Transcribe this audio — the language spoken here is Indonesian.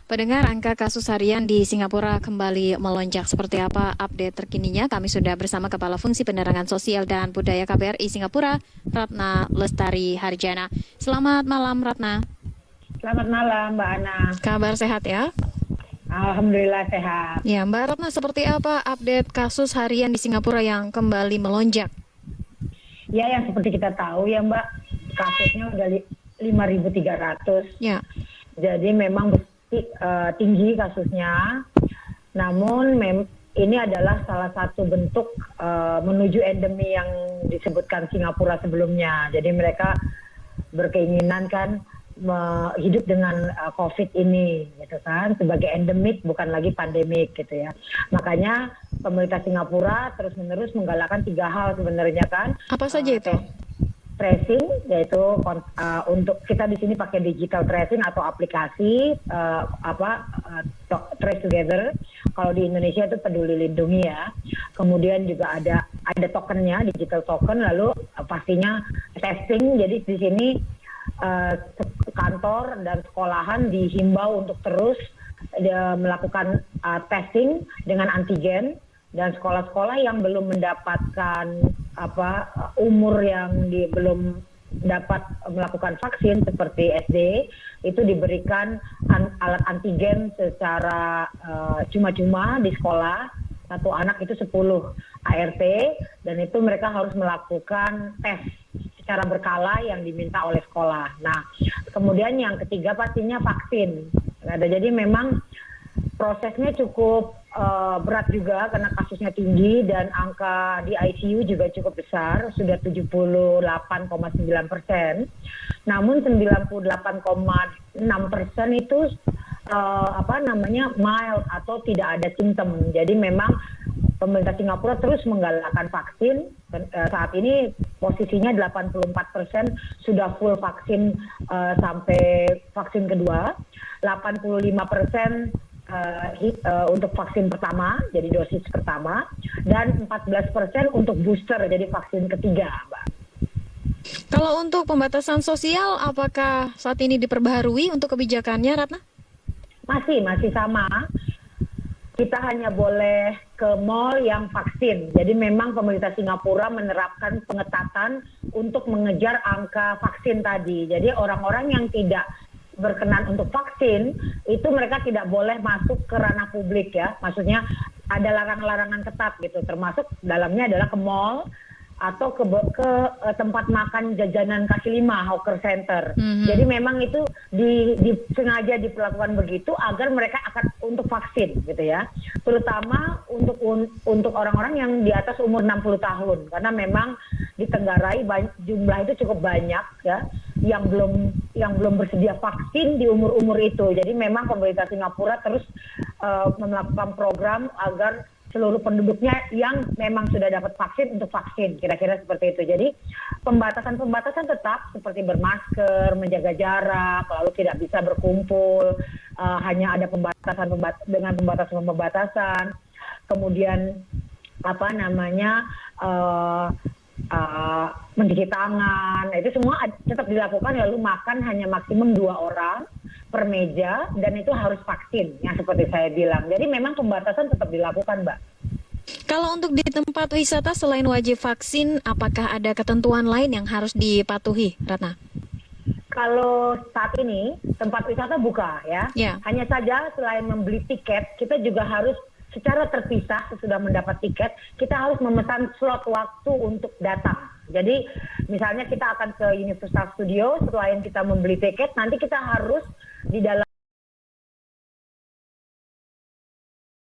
Pendengar, angka kasus harian di Singapura kembali melonjak. Seperti apa update terkininya? Kami sudah bersama Kepala Fungsi Penerangan Sosial dan Budaya KBRI Singapura, Ratna Lestari Harjana. Selamat malam, Ratna. Selamat malam, Mbak Ana. Kabar sehat ya? Alhamdulillah sehat. Ya, Mbak Ratna, seperti apa update kasus harian di Singapura yang kembali melonjak? Ya, yang seperti kita tahu ya, Mbak, kasusnya udah 5.300. Ya, Jadi memang tinggi kasusnya. Namun ini adalah salah satu bentuk menuju endemi yang disebutkan Singapura sebelumnya. Jadi mereka berkeinginan kan hidup dengan COVID ini, gitu kan, sebagai endemik bukan lagi pandemik, gitu ya. Makanya pemerintah Singapura terus-menerus menggalakkan 3 hal sebenarnya kan. apa saja itu? Tracing, yaitu untuk kita di sini pakai digital tracing atau aplikasi Trace Together. Kalau di Indonesia itu Peduli Lindungi ya. Kemudian juga ada tokennya, digital token. Lalu pastinya testing. Jadi di sini kantor dan sekolahan dihimbau untuk terus melakukan testing dengan antigen, dan sekolah-sekolah yang belum mendapatkan umur yang belum dapat melakukan vaksin seperti SD itu diberikan alat antigen secara cuma-cuma di sekolah. Satu anak itu 10 ART, dan itu mereka harus melakukan tes secara berkala yang diminta oleh sekolah. Nah, kemudian yang ketiga pastinya vaksin. Jadi memang prosesnya cukup berat juga karena kasusnya tinggi dan angka di ICU juga cukup besar, sudah 78,9%. Namun 98,6% itu mild atau tidak ada simptom. Jadi memang pemerintah Singapura terus menggalakkan vaksin. Saat ini posisinya 84% sudah full vaksin sampai vaksin kedua, 85% untuk vaksin pertama, jadi dosis pertama, dan 14% untuk booster, jadi vaksin ketiga, Mbak. Kalau untuk pembatasan sosial, apakah saat ini diperbaharui untuk kebijakannya, Ratna? Masih sama. Kita hanya boleh ke mall yang vaksin. Jadi memang pemerintah Singapura menerapkan pengetatan untuk mengejar angka vaksin tadi. Jadi orang-orang yang tidak berkenan untuk vaksin, itu mereka tidak boleh masuk ke ranah publik ya. Maksudnya ada larangan-larangan ketat gitu, termasuk dalamnya adalah ke mall atau ke tempat makan jajanan kaki lima, hawker center. Jadi memang itu sengaja diperlakukan begitu agar mereka akan untuk vaksin gitu ya. Terutama untuk orang-orang yang di atas umur 60 tahun, karena memang di Tenggarai jumlah itu cukup banyak ya yang belum bersedia vaksin di umur-umur itu. Jadi memang pemerintah Singapura terus melakukan program agar seluruh penduduknya yang memang sudah dapat vaksin untuk vaksin, kira-kira seperti itu. Jadi pembatasan tetap seperti bermasker, menjaga jarak, lalu tidak bisa berkumpul, hanya ada pembatasan, kemudian mencuci tangan, itu semua tetap dilakukan, lalu makan hanya maksimum 2 orang per meja, dan itu harus vaksin, yang seperti saya bilang. Jadi memang pembatasan tetap dilakukan, Mbak. Kalau untuk di tempat wisata selain wajib vaksin, apakah ada ketentuan lain yang harus dipatuhi, Ratna? Kalau saat ini tempat wisata buka ya. Hanya saja selain membeli tiket, kita juga harus secara terpisah sesudah mendapat tiket, kita harus memesan slot waktu untuk datang. Jadi misalnya kita akan ke Universal Studios, selain kita membeli tiket, nanti kita harus di dalam